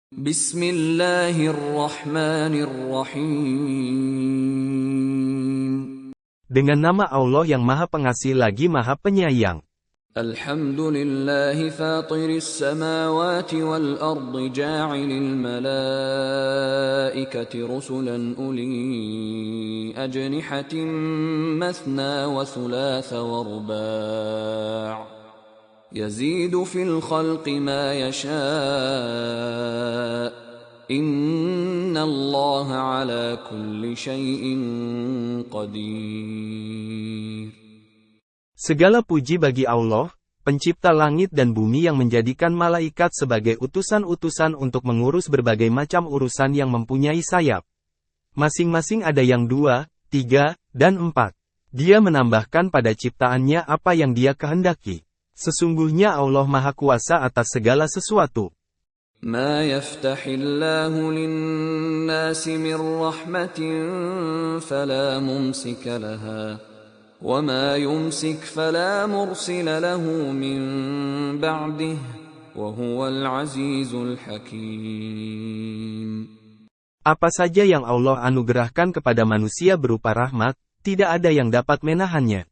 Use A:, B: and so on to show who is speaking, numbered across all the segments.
A: Bismillahirrahmanirrahim.
B: Dengan nama Allah yang Maha Pengasih lagi Maha Penyayang.
A: Alhamdulillahi fatiris samawati wal ardi ja'ilil malaikati rusulan uli ajnihatin mathna wa thulatha wa ruba'. يزيد في الخلق ما يشاء إن الله على كل شيء قدير.
B: Segala puji bagi Allah, pencipta langit dan bumi yang menjadikan malaikat sebagai utusan-utusan untuk mengurus berbagai macam urusan yang mempunyai sayap. Masing-masing ada yang 2, 3, dan 4. Dia menambahkan pada ciptaannya apa yang Dia kehendaki. Sesungguhnya Allah Maha Kuasa atas segala sesuatu.
A: Ma yaftahillahu lin-nasi min rahmatin fala mumsika laha, wa ma yumsik fala mursila lahu min ba'dih, wa huwal azizul hakim.
B: Apa saja yang Allah anugerahkan kepada manusia berupa rahmat, tidak ada yang dapat menahannya.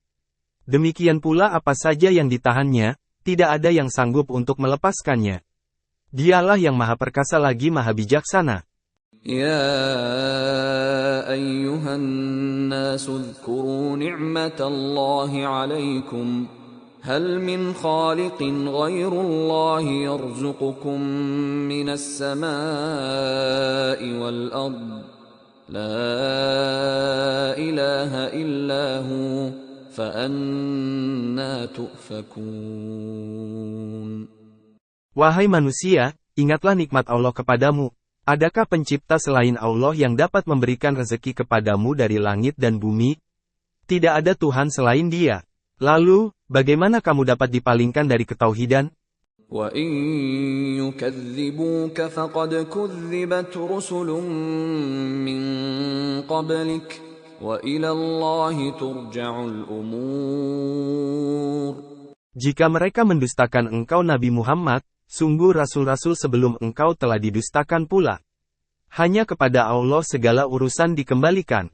B: Demikian pula apa saja yang ditahannya, tidak ada yang sanggup untuk melepaskannya. Dialah yang Maha Perkasa lagi Maha Bijaksana.
A: Ya ayyuhan nasu dzkuru ni'matallahi 'alaikum. Hal min khaliqin ghairullahi yarzuqukum minas samaa'i wal ard. La ilaha illahu.
B: Wahai manusia, ingatlah nikmat Allah kepadamu. Adakah pencipta selain Allah yang dapat memberikan rezeki kepadamu dari langit dan bumi? Tidak ada Tuhan selain Dia. Lalu, bagaimana kamu dapat dipalingkan dari ketauhidan?
A: Wa in yukadzibuka faqad kudzibat rusulun min qablik.
B: Jika mereka mendustakan engkau Nabi Muhammad, sungguh rasul-rasul sebelum engkau telah didustakan pula. Hanya kepada Allah segala urusan dikembalikan.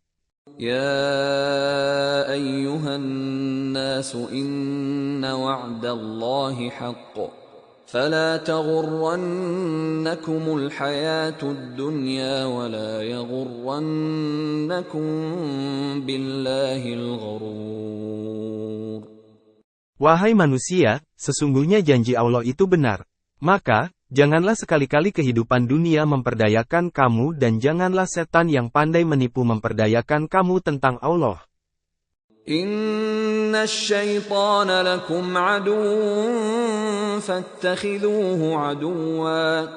A: Ya ayyuhan nasu inna wa'dallahi haqq. فلا تغرنكم الحياة الدنيا ولا يغرنكم بالله الغرور.
B: Wahai manusia, sesungguhnya janji Allah itu benar. Maka, janganlah sekali-kali kehidupan dunia memperdayakan kamu dan janganlah setan yang pandai menipu memperdayakan kamu tentang Allah.
A: Inna syaitana lakum aduwwun fattakhiduhu aduwwa.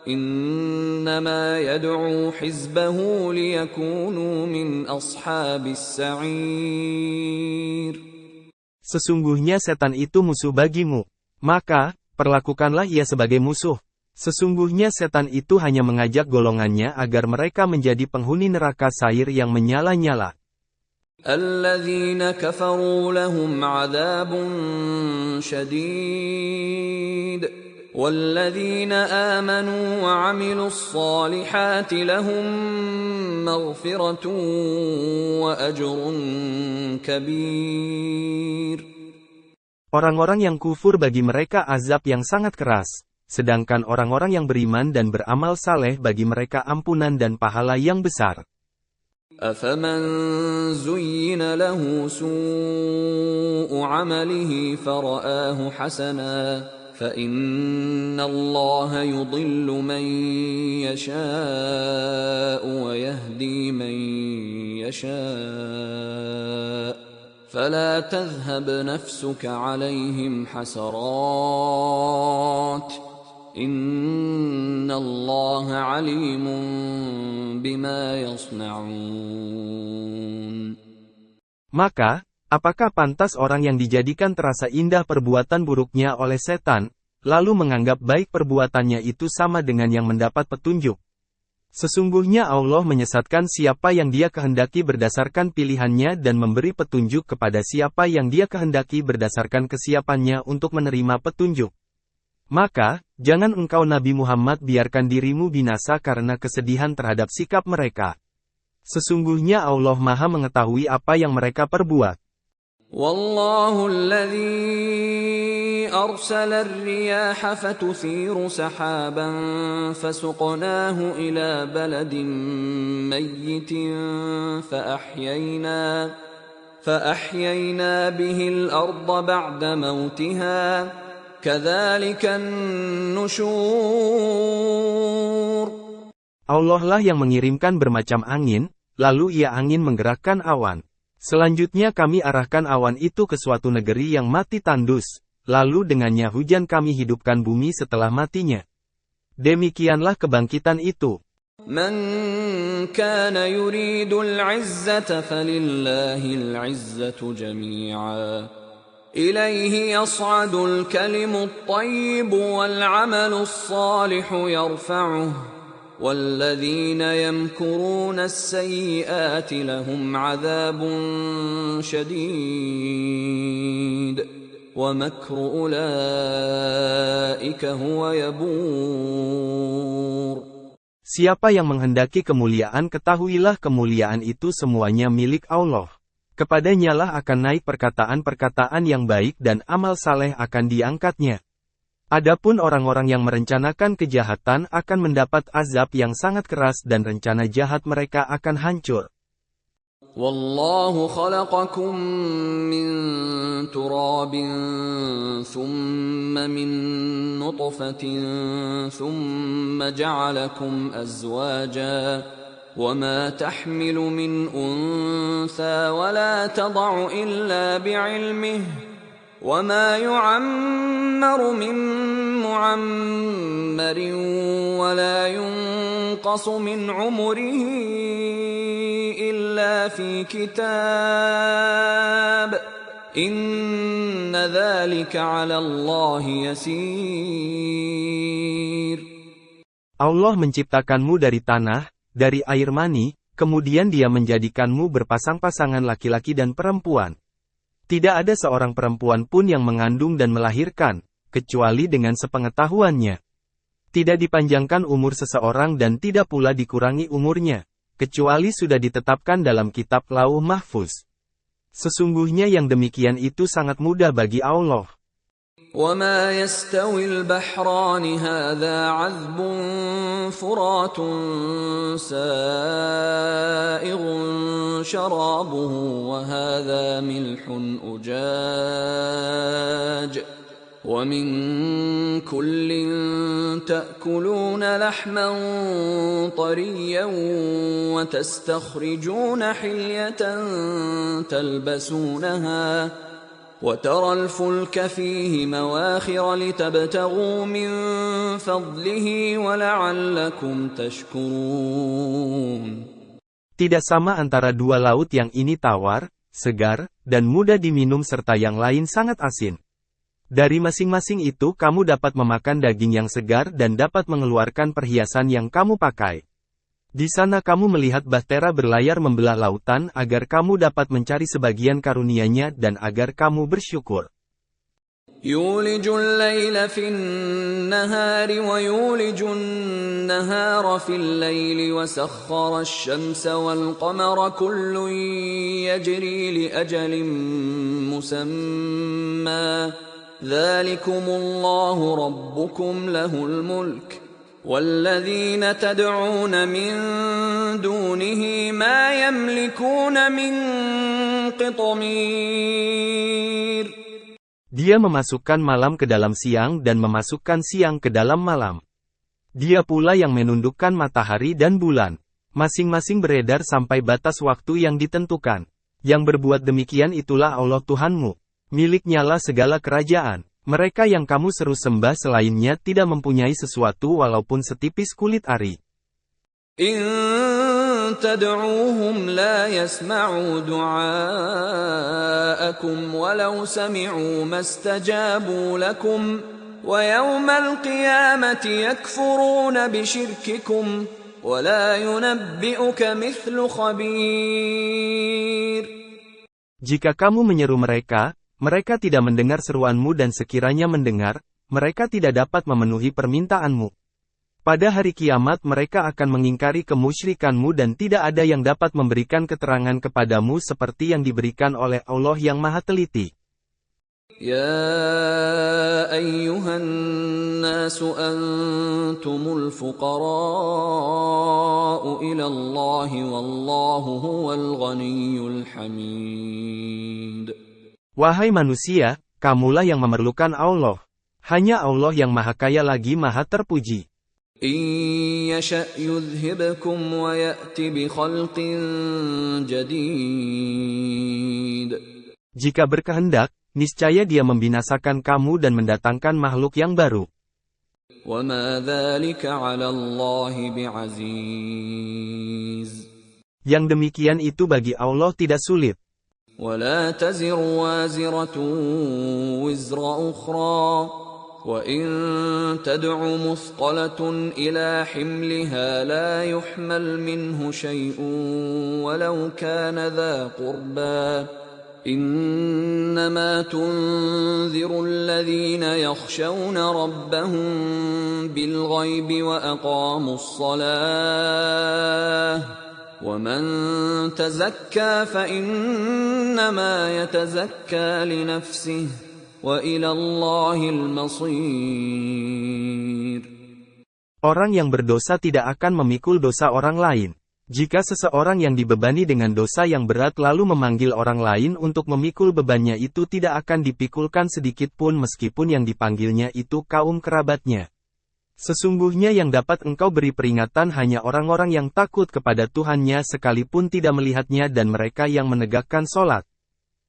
A: Innama yad'u hizbahu liyakunu min ashabis sa'ir.
B: Sesungguhnya setan itu musuh bagimu. Maka, perlakukanlah ia sebagai musuh. Sesungguhnya setan itu hanya mengajak golongannya agar mereka menjadi penghuni neraka sair yang menyala-nyala.
A: الذين كفروا لهم عذاب شديد والذين آمنوا وعملوا الصالحات لهم مغفرة وأجر كبير.
B: Orang-orang yang kufur bagi mereka azab yang sangat keras, sedangkan orang-orang yang beriman dan beramal saleh bagi mereka ampunan dan pahala yang besar.
A: أفمن زين له سوء عمله فرآه حسنا فإن الله يضل من يشاء ويهدي من يشاء فلا تذهب نفسك عليهم حسرات Inna Allah alimun bima yasna'un.
B: Maka, apakah pantas orang yang dijadikan terasa indah perbuatan buruknya oleh setan, lalu menganggap baik perbuatannya itu sama dengan yang mendapat petunjuk? Sesungguhnya Allah menyesatkan siapa yang Dia kehendaki berdasarkan pilihannya dan memberi petunjuk kepada siapa yang Dia kehendaki berdasarkan kesiapannya untuk menerima petunjuk. Maka, Jangan engkau Nabi Muhammad biarkan dirimu binasa karena kesedihan terhadap sikap mereka. Sesungguhnya Allah Maha mengetahui apa yang mereka perbuat.
A: Wallahu alladhi arsala ar-riyaha fatuthiru sahaban fasuqnahu ila baladin mayyitin فأحيينا به الأرض بعد موتها كذلك النشور.
B: Allah lah yang mengirimkan bermacam angin, lalu ia angin menggerakkan awan. Selanjutnya kami arahkan awan itu ke suatu negeri yang mati tandus, lalu dengannya hujan kami hidupkan bumi setelah matinya. Demikianlah kebangkitan itu.
A: Man kana yuridul 'izzata falillahil 'izzatu jami'a. Ilayhi yas'adul kalimut thayyibu wal 'amalus shalihu yarfa'uhu. والذين يمكرون السيئات لهم عذاب شديد ومكر أولئك هو يبور.
B: Siapa yang menghendaki kemuliaan ketahuilah kemuliaan itu semuanya milik Allah. Kepadanya lah akan naik perkataan-perkataan yang baik dan amal saleh akan diangkatnya. Adapun orang-orang yang merencanakan kejahatan akan mendapat azab yang sangat keras dan rencana jahat mereka akan hancur.
A: Wallahu khalaqakum min turabin thumma min nutfatin thumma ja'alakum azwaja وما تحمل من أنثى ولا تضع إلا بعلمه وما يعمر من معمر ولا ينقص من عمره إلا في كتاب إن ذلك على الله يسير.
B: Allah menciptakanmu dari tanah, dari air mani, kemudian Dia menjadikanmu berpasang-pasangan laki-laki dan perempuan. Tidak ada seorang perempuan pun yang mengandung dan melahirkan, kecuali dengan sepengetahuannya. Tidak dipanjangkan umur seseorang dan tidak pula dikurangi umurnya, kecuali sudah ditetapkan dalam kitab Lauh Mahfuz. Sesungguhnya yang demikian itu sangat mudah bagi Allah.
A: وَمَا يَسْتَوِي الْبَحْرَانِ هَذَا عَذْبٌ فُرَاتٌ سَائِغٌ شَرَابُهُ وَهَذَا مِلْحٌ أُجَاجٌ وَمِنْ كُلٍّ تَأْكُلُونَ لَحْمًا طَرِيًّا وَتَسْتَخْرِجُونَ حِلْيَةً تَلْبَسُونَهَا وَتَرَى الْفُلْكَ فِيهِ مَوَاخِرَ لِتَبْتَغُوا مِنْ فَضْلِهِ وَلَعَلَّكُمْ تَشْكُرُونَ.
B: Tidak sama antara dua laut yang ini tawar, segar, dan mudah diminum serta yang lain sangat asin. Dari masing-masing itu kamu dapat memakan daging yang segar dan dapat mengeluarkan perhiasan yang kamu pakai. Di sana kamu melihat bahtera berlayar membelah lautan agar kamu dapat mencari sebagian karunia-Nya dan agar kamu bersyukur.
A: Yulijul laila fin nahari wa yulijun nahara fil laili wa sakhkhara asy-syamsa wal qamara kullun yajri li ajalin musamma. Dzalikumullahu rabbukum lahul mulk. وَالَّذِينَ تَدْعُونَ مِن دُونِهِ مَا يَمْلِكُونَ مِن قِطْمِيرٍ.
B: Dia memasukkan malam ke dalam siang dan memasukkan siang ke dalam malam. Dia pula yang menundukkan matahari dan bulan. Masing-masing beredar sampai batas waktu yang ditentukan. Yang berbuat demikian itulah Allah Tuhanmu. Miliknya-lah segala kerajaan. Mereka yang kamu seru sembah selainnya tidak mempunyai sesuatu walaupun setipis kulit ari.
A: In tad'uuhum la yasma'u du'aakum walau sami'u mastajabu lakum wa yawmal qiyamati yakfuruna bisyirkikum wa la yunabbi'uka mithlu khabir.
B: Jika kamu menyeru mereka, mereka tidak mendengar seruanmu dan sekiranya mendengar, mereka tidak dapat memenuhi permintaanmu. Pada hari kiamat mereka akan mengingkari kemusyrikanmu dan tidak ada yang dapat memberikan keterangan kepadamu seperti yang diberikan oleh Allah yang Maha Teliti.
A: يا أيها الناس أنتم الفقراء إلى الله والله هو الغني الحميد.
B: Wahai manusia, kamulah yang memerlukan Allah. Hanya Allah yang Maha Kaya lagi Maha Terpuji.
A: إن يشأ يذهبكم ويأت بخلق جديد.
B: Jika berkehendak, niscaya Dia membinasakan kamu dan mendatangkan makhluk yang baru.
A: وما ذلك على الله بعزيز.
B: Yang demikian itu bagi Allah tidak sulit.
A: ولا تزر وازرة وزر أخرى وإن تدع مثقلة إلى حملها لا يحمل منه شيء ولو كان ذا قربى إنما تنذر الذين يخشون ربهم بالغيب وأقاموا الصلاة ومن تزكى فإنما يتزكى لنفسه وإلى الله المصير.
B: Orang yang berdosa tidak akan memikul dosa orang lain. Jika seseorang yang dibebani dengan dosa yang berat lalu memanggil orang lain untuk memikul bebannya itu tidak akan dipikulkan sedikit pun meskipun yang dipanggilnya itu kaum kerabatnya. Sesungguhnya yang dapat engkau beri peringatan hanya orang-orang yang takut kepada Tuhannya sekalipun tidak melihatnya dan mereka yang menegakkan sholat.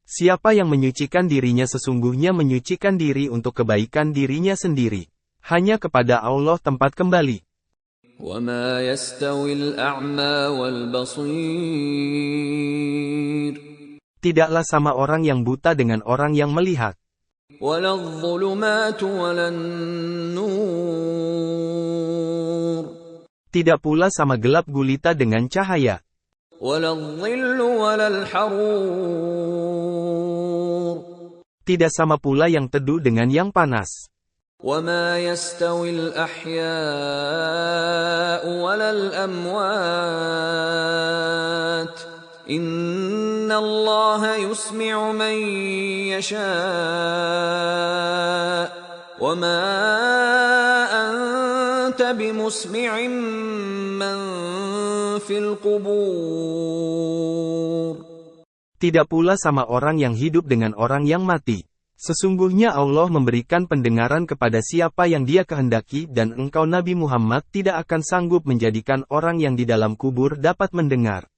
B: Siapa yang menyucikan dirinya sesungguhnya menyucikan diri untuk kebaikan dirinya sendiri. Hanya kepada Allah tempat kembali.
A: وَمَا يَسْتَوِي الْأَعْمَى وَالْبَصِيرُ.
B: Tidaklah sama orang yang buta dengan orang yang melihat.
A: وَلَا الظُّلُمَاتُ وَلَا النُّورُ.
B: Tidak pula sama gelap gulita dengan cahaya.
A: وَلَا الظِّلُّ وَلَا الْحَرُورُ.
B: Tidak sama pula yang teduh dengan yang panas.
A: وَمَا يَسْتَوِي الْأَحْيَاءُ وَلَا الْأَمْوَاتُ إِنَّ اللَّهَ يُسْمِعُ مَن يَشَاءُ وَمَا أَنْتَ بِمُسْمِعٍ مَّن فِي الْقُبُورِ.
B: Tidak pula sama orang yang hidup dengan orang yang mati. Sesungguhnya Allah memberikan pendengaran kepada siapa yang Dia kehendaki dan engkau Nabi Muhammad tidak akan sanggup menjadikan orang yang di dalam kubur dapat mendengar.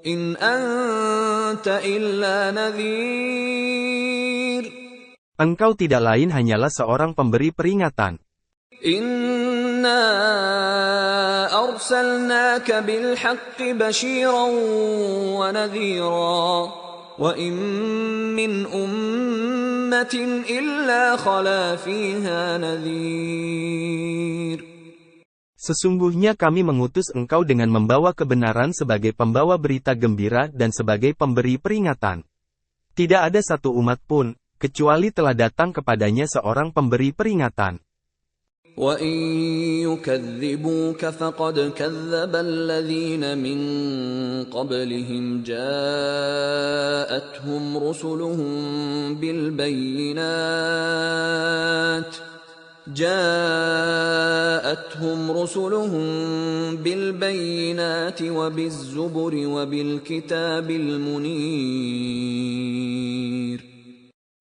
A: In anta illa nadhir.
B: Engkau tidak lain hanyalah seorang pemberi peringatan.
A: Inna arsalnaka bil haqqi bashiran wa nadhira. Wa in min ummatin illa khala fiha nadhir.
B: Sesungguhnya kami mengutus engkau dengan membawa kebenaran sebagai pembawa berita gembira dan sebagai pemberi peringatan. Tidak ada satu umat pun, kecuali telah datang kepadanya seorang pemberi peringatan.
A: وَإِن يُكَذِّبُوكَ فَقَدْ كَذَّبَ الَّذِينَ مِن قَبْلِهِمْ جَاءَتْهُمْ رُسُلُهُم بِالْبَيِّنَاتِ وَبِالزُّبُرِ وَبِالْكِتَابِ الْمُنِيرِ.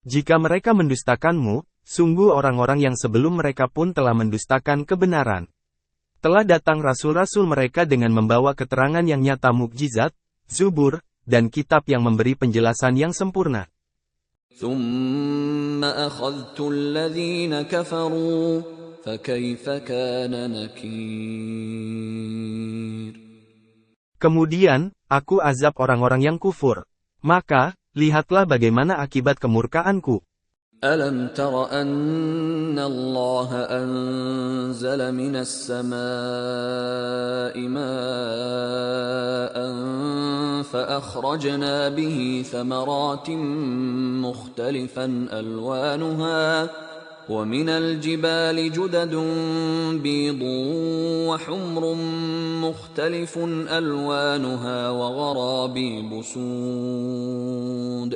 B: Jika mereka mendustakanmu, sungguh orang-orang yang sebelum mereka pun telah mendustakan kebenaran. Telah datang rasul-rasul mereka dengan membawa keterangan yang nyata mukjizat, Zubur, dan kitab yang memberi penjelasan yang sempurna.
A: ثُمَّ أَخَذْتُ الَّذِينَ كَفَرُوا فَكَيْفَ كَانَ نَكِيرِ.
B: Kemudian, aku azab orang-orang yang kufur. Maka, lihatlah bagaimana akibat kemurkaanku.
A: أَلَمْ تَرَ أَنَّ اللَّهَ أَنزَلَ مِنَ السَّمَاءِ مَاءً فَأَخْرَجْنَا بِهِ ثَمَرَاتٍ مُخْتَلِفًا أَلْوَانُهَا ومن الجبال جدد بيض وحمر مختلف ألوانها وغرابيب سود.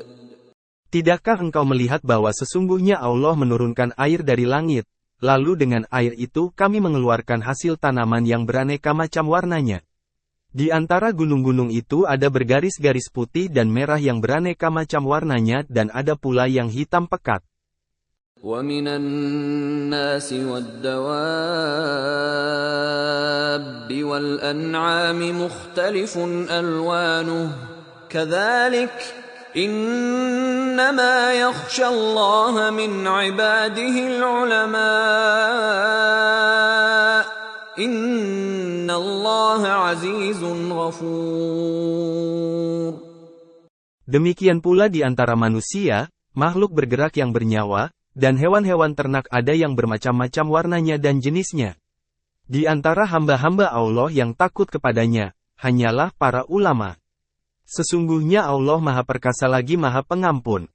B: Tidakkah engkau melihat bahwa sesungguhnya Allah menurunkan air dari langit, lalu dengan air itu kami mengeluarkan hasil tanaman yang beraneka macam warnanya. Di antara gunung-gunung itu ada bergaris-garis putih dan merah yang beraneka macam warnanya dan ada pula yang hitam pekat.
A: وَمِنَ النَّاسِ وَالدَّوَابِّ وَالْأَنْعَامِ مُخْتَلِفٌ أَلْوَانُهُ كَذَلِكَ إِنَّمَا يَخْشَى اللَّهَ مِنْ عِبَادِهِ الْعُلَمَاءُ إِنَّ اللَّهَ عَزِيزٌ غَفُورٌ.
B: Demikian pula di antara manusia, makhluk bergerak yang bernyawa, dan hewan-hewan ternak ada yang bermacam-macam warnanya dan jenisnya. Di antara hamba-hamba Allah yang takut kepadanya, hanyalah para ulama. Sesungguhnya Allah Maha Perkasa lagi Maha Pengampun.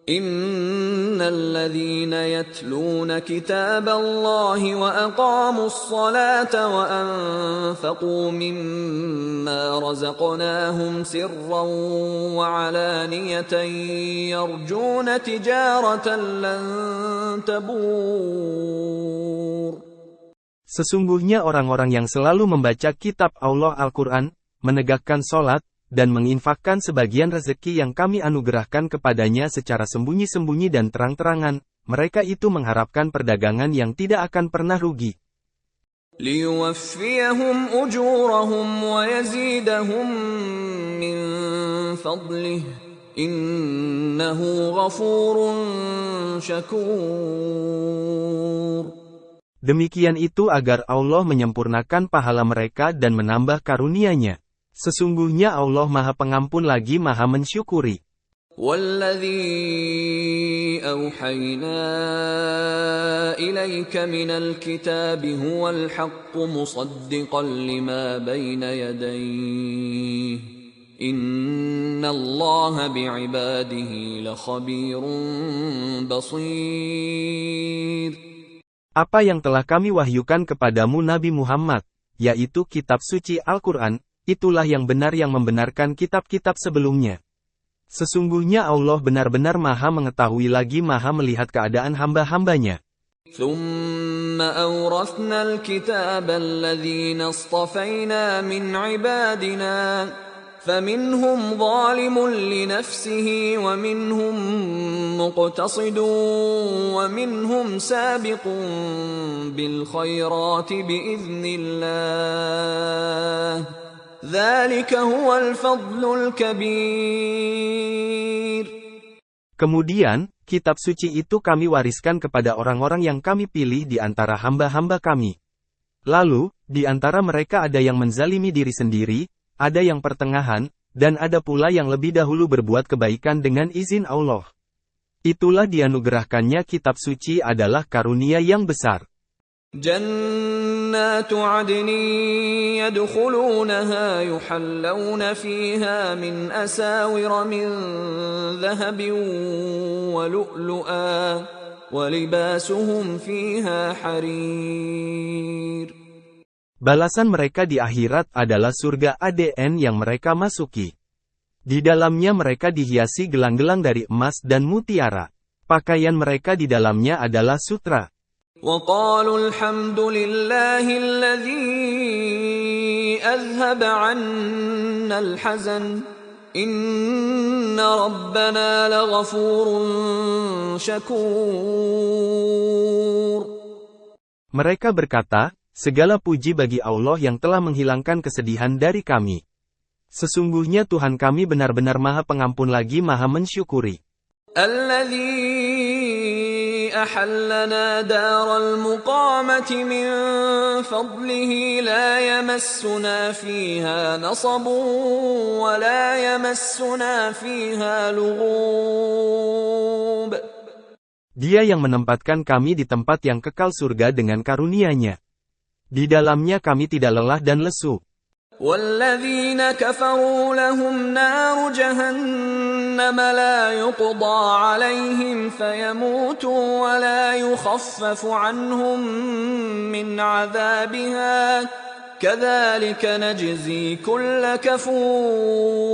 A: Innal ladzina yatluna kitaballahi wa aqamus salata wa anfaqu mimma razaqnahum sirran wa alaniyatan yarjuna tijaratan lan tabur.
B: Sesungguhnya orang-orang yang selalu membaca kitab Allah Al-Quran, menegakkan sholat, dan menginfakkan sebagian rezeki yang kami anugerahkan kepadanya secara sembunyi-sembunyi dan terang-terangan, mereka itu mengharapkan perdagangan yang tidak akan pernah rugi.
A: Liyuwaffiyahum ujurahum wa yazidahum min fadlih, innahu ghafurun syakur.
B: Demikian itu agar Allah menyempurnakan pahala mereka dan menambah karunia-Nya. Sesungguhnya Allah Maha Pengampun lagi Maha Mensyukuri.
A: وَالَّذِي أَوْحَيْنَا إِلَيْكَ مِنَ الْكِتَابِ هُوَ الْحَقُّ مُصَدِّقًا لِمَا بَيْنَ يَدَيْهِ إِنَّ اللَّهَ بِعِبَادِهِ لَخَبِيرٌ بَصِيرٌ.
B: Apa yang telah kami wahyukan kepadamu Nabi Muhammad, yaitu kitab suci Al-Quran, itulah yang benar yang membenarkan kitab-kitab sebelumnya. Sesungguhnya Allah benar-benar Maha mengetahui lagi Maha melihat keadaan hamba-hambanya.
A: ثُمَّ أَوْرَثْنَا الْكِتَابَ الَّذِينَ اصْطَفَيْنَا مِنْ عِبَادِنَا فَمِنْهُمْ ظَالِمٌ لِنَفْسِهِ وَمِنْهُمْ مُقْتَصِدٌ وَمِنْهُمْ سَابِقٌ بِالْخَيْرَاتِ بِإِذْنِ اللَّهِ ذَلِكَ هُوَ الْفَضْلُ الْكَبِيرُ.
B: Kemudian, kitab suci itu kami wariskan kepada orang-orang yang kami pilih di antara hamba-hamba kami. Lalu, di antara mereka ada yang menzalimi diri sendiri, ada yang pertengahan, dan ada pula yang lebih dahulu berbuat kebaikan dengan izin Allah. Itulah dianugerahkannya kitab suci adalah karunia yang besar.
A: Jannatu 'adnin yadkhulunaha yuhallawna fiha min asawira min dhahabin wa lu'lu'a wa libasuhum fiha harir.
B: Balasan mereka di akhirat adalah surga ADN yang mereka masuki. Di dalamnya mereka dihiasi gelang-gelang dari emas dan mutiara. Pakaian mereka di dalamnya adalah sutra.
A: وَقَالُوا الْحَمْدُ لِلَّهِ الَّذِي أَذْهَبَ عَنَّا الْحَزَنَ إِنَّ رَبَّنَا لَغَفُورٌ شَكُورٌ.
B: Mereka berkata, segala puji bagi Allah yang telah menghilangkan kesedihan dari kami. Sesungguhnya Tuhan kami benar-benar Maha Pengampun lagi Maha Mensyukuri.
A: الَّذِي أَحَلَّنَا دَارَ الْمُقَامَةِ مِنْ فَضْلِهِ لَا يَمَسُّنَا فِيهَا نَصَبٌ وَلَا يَمَسُّنَا فِيهَا لُغُوبٌ.
B: Dia yang menempatkan kami di tempat yang kekal surga dengan karunia-Nya. Di dalamnya kami tidak lelah dan lesu.
A: والذين كفروا لهم نار جهنم لا يقضى عليهم فيموتوا ولا يخفف عنهم من عذابها كذلك نجزي كل كفور.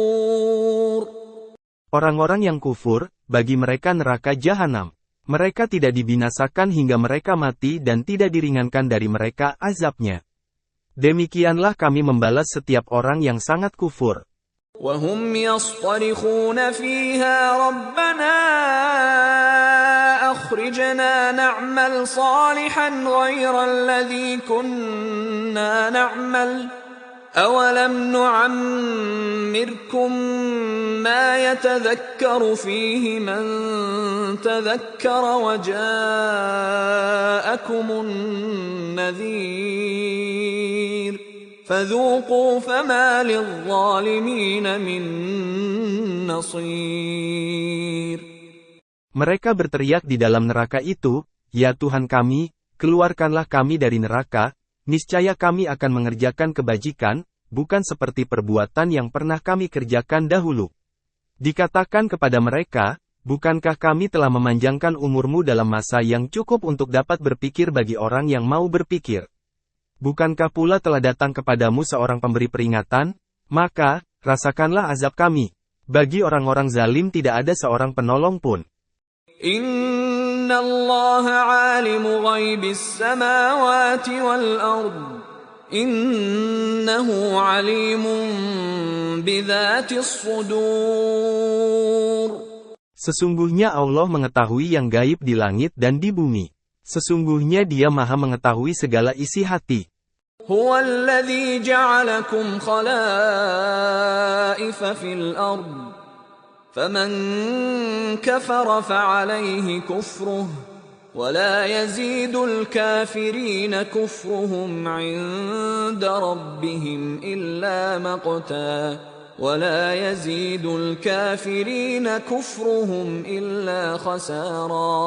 B: Orang-orang yang kufur, bagi mereka neraka jahanam. Mereka tidak dibinasakan hingga mereka mati dan tidak diringankan dari mereka azabnya. Demikianlah kami membalas setiap orang yang sangat kufur.
A: وهم يصطرخون فيها ربنا أخرجنا نعمل صالحا غير الذي كنا نعمل أولم نعمركم ما يتذكر فيه من تذكر وجاءكم النذير فذوقوا فما للظالمين من نصير.
B: Mereka berteriak di dalam neraka itu, "Ya Tuhan kami, keluarkanlah kami dari neraka, niscaya kami akan mengerjakan kebajikan, bukan seperti perbuatan yang pernah kami kerjakan dahulu." Dikatakan kepada mereka, "Bukankah kami telah memanjangkan umurmu dalam masa yang cukup untuk dapat berpikir bagi orang yang mau berpikir? Bukankah pula telah datang kepadamu seorang pemberi peringatan? Maka, rasakanlah azab kami." Bagi orang-orang zalim tidak ada seorang penolong pun.
A: Inna Allah alimu ghaibis samawati wal ard. Innahu alimun bidzatis sudur.
B: Sesungguhnya Allah mengetahui yang gaib di langit dan di bumi. Sesungguhnya Dia Maha mengetahui segala isi hati.
A: Huwa alladhi ja'alakum khalaifa fil ard. Faman kafara fa'alayhi kufruh. ولا يزيد الكافرين كفرهم عند ربهم إلا مقتا ولا يزيد الكافرين كفرهم إلا خسارا.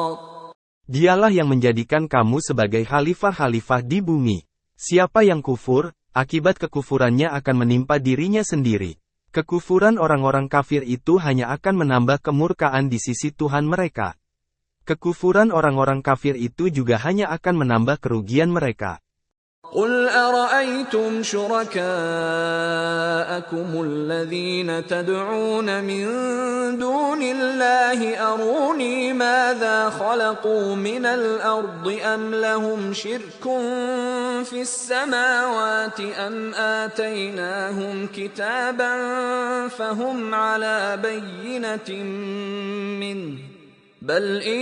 B: Dialah yang menjadikan kamu sebagai khalifah-khalifah di bumi. Siapa yang kufur, akibat kekufurannya akan menimpa dirinya sendiri. Kekufuran orang-orang kafir itu hanya akan menambah kemurkaan di sisi Tuhan mereka. Kekufuran orang-orang kafir itu juga hanya akan menambah kerugian mereka.
A: قُلْ أَرَأَيْتُمْ شُرَكَاءَكُمُ الَّذِينَ تَدْعُونَ مِن دُونِ اللَّهِ أَرُونِي مَاذَا خَلَقُوا مِنَ الْأَرْضِ أَمْ لَهُمْ شِرْكٌ فِي السَّمَاوَاتِ أَمْ آتَيْنَاهُمْ كِتَابًا فَهُمْ عَلَى بَيِّنَةٍ مِّنْهُ بل إن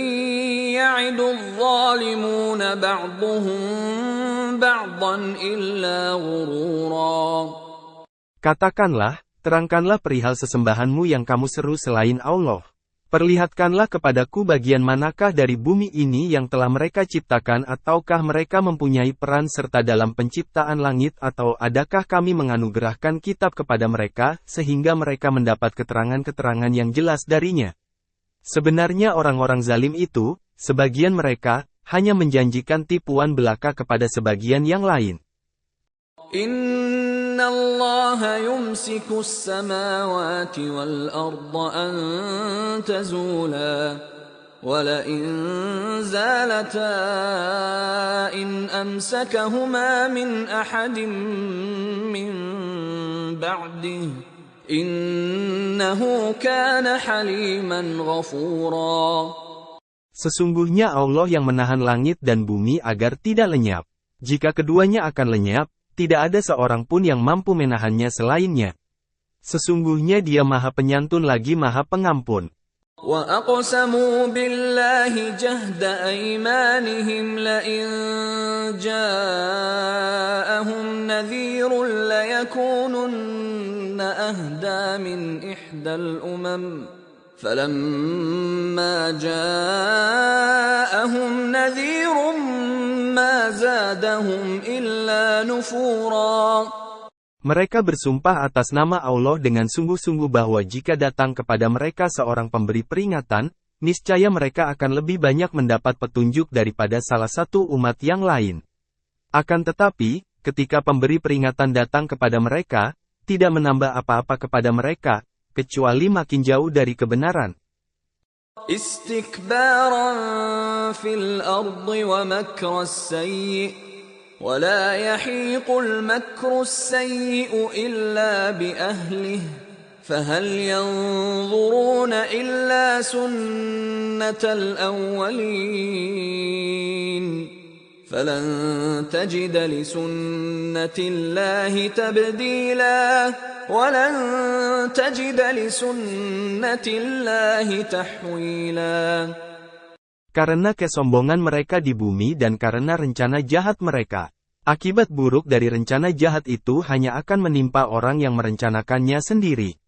A: يعد الظالمون بعضهم بعضا إلا غرورا.
B: Katakanlah, terangkanlah perihal sesembahanmu yang kamu seru selain Allah. Perlihatkanlah kepadaku bagian manakah dari bumi ini yang telah mereka ciptakan ataukah mereka mempunyai peran serta dalam penciptaan langit atau adakah kami menganugerahkan kitab kepada mereka sehingga mereka mendapat keterangan-keterangan yang jelas darinya. Sebenarnya orang-orang zalim itu, sebagian mereka, hanya menjanjikan tipuan belaka kepada sebagian yang lain.
A: Inna Allah yumsiku as-samawati wal arda an tazula, wa la in zalata in amsakahuma min ahadin min ba'dihi. Innahu kana haliman ghafura.
B: Sesungguhnya Allah yang menahan langit dan bumi agar tidak lenyap. Jika keduanya akan lenyap, tidak ada seorang pun yang mampu menahannya selainnya. Sesungguhnya Dia Maha Penyantun lagi Maha Pengampun.
A: وَأَقْسَمُوا بِاللَّهِ جَهْدَ أَيْمَانِهِمْ لَئِن جَاءَهُمْ نَذِيرٌ لَيَكُونُنَّ أَهْدَى مِنْ إِحْدَى الْأُمَمِ فَلَمَّا جَاءَهُمْ نَذِيرٌ مَا زَادَهُمْ إِلَّا نُفُورًا.
B: Mereka bersumpah atas nama Allah dengan sungguh-sungguh bahwa jika datang kepada mereka seorang pemberi peringatan, niscaya mereka akan lebih banyak mendapat petunjuk daripada salah satu umat yang lain. Akan tetapi, ketika pemberi peringatan datang kepada mereka, tidak menambah apa-apa kepada mereka, kecuali makin jauh dari kebenaran.
A: Istikbaran fil ardi wa makras sayyi, wa la yahiqul makru sayyi'u illa bi ahlihi. فهل ينظرون إلا سنة الأولين فلن تجد لسنة الله تبديلا ولن تجد لسنة الله تحويلا.
B: Karena kesombongan mereka di bumi dan karena rencana jahat mereka. Akibat buruk dari rencana jahat itu hanya akan menimpa orang yang merencanakannya sendiri.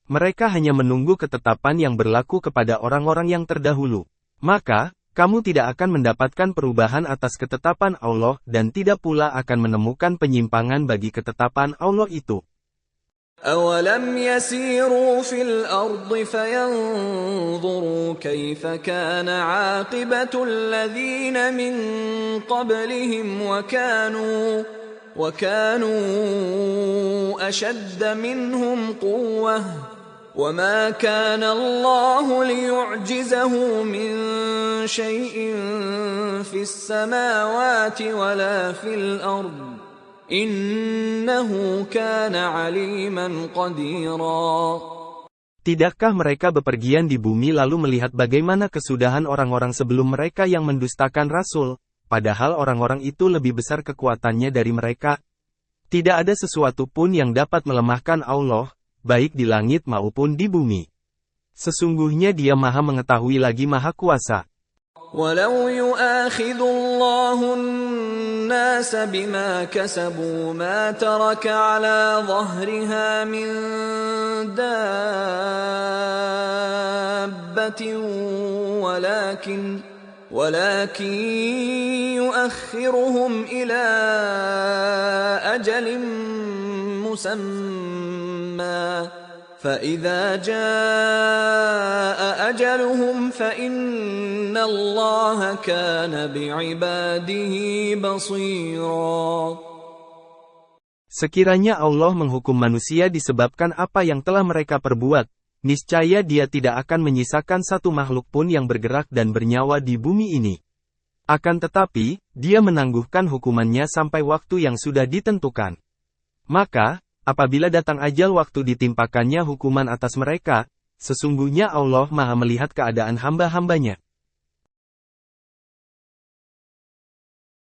B: Mereka hanya menunggu ketetapan yang berlaku kepada orang-orang yang terdahulu. Maka, kamu tidak akan mendapatkan perubahan atas ketetapan Allah dan tidak pula akan menemukan penyimpangan bagi ketetapan Allah itu.
A: أَوَلَمْ يَسِيرُوا فِي الْأَرْضِ فَيَنْظُرُوا كَيْفَ كَانَ عَاقِبَةُ الَّذِينَ مِنْ قَبْلِهِمْ وَكَانُوا أَشَدَّ مِنْهُمْ قُوَّةً وَمَا كَانَ اللَّهُ لِيُعْجِزَهُ مِنْ شَيْءٍ فِي السَّمَاوَاتِ وَلَا فِي الْأَرْضِ إِنَّهُ كَانَ عَلِيمًا قَدِيرًا.
B: Tidakkah mereka bepergian di bumi lalu melihat bagaimana kesudahan orang-orang sebelum mereka yang mendustakan Rasul, padahal orang-orang itu lebih besar kekuatannya dari mereka? Tidak ada sesuatu pun yang dapat melemahkan Allah, baik di langit maupun di bumi. Sesungguhnya Dia Maha Mengetahui lagi Maha Kuasa.
A: وَلَوْ يُؤَاخِذُ اللَّهُ النَّاسَ بِمَا كَسَبُوا مَا تَرَكَ عَلَى ظَهْرِهَا مِنْ دَابَّةٍ ولكن يؤخرهم إلى أجل مسمى فإذا جاء أجلهم فإن الله كان بعباده بصيرا.
B: Sekiranya Allah menghukum manusia disebabkan apa yang telah mereka perbuat, niscaya Dia tidak akan menyisakan satu makhluk pun yang bergerak dan bernyawa di bumi ini. Akan tetapi, Dia menangguhkan hukumannya sampai waktu yang sudah ditentukan. Maka, apabila datang ajal waktu ditimpakannya hukuman atas mereka, sesungguhnya Allah Maha melihat keadaan hamba-hambanya.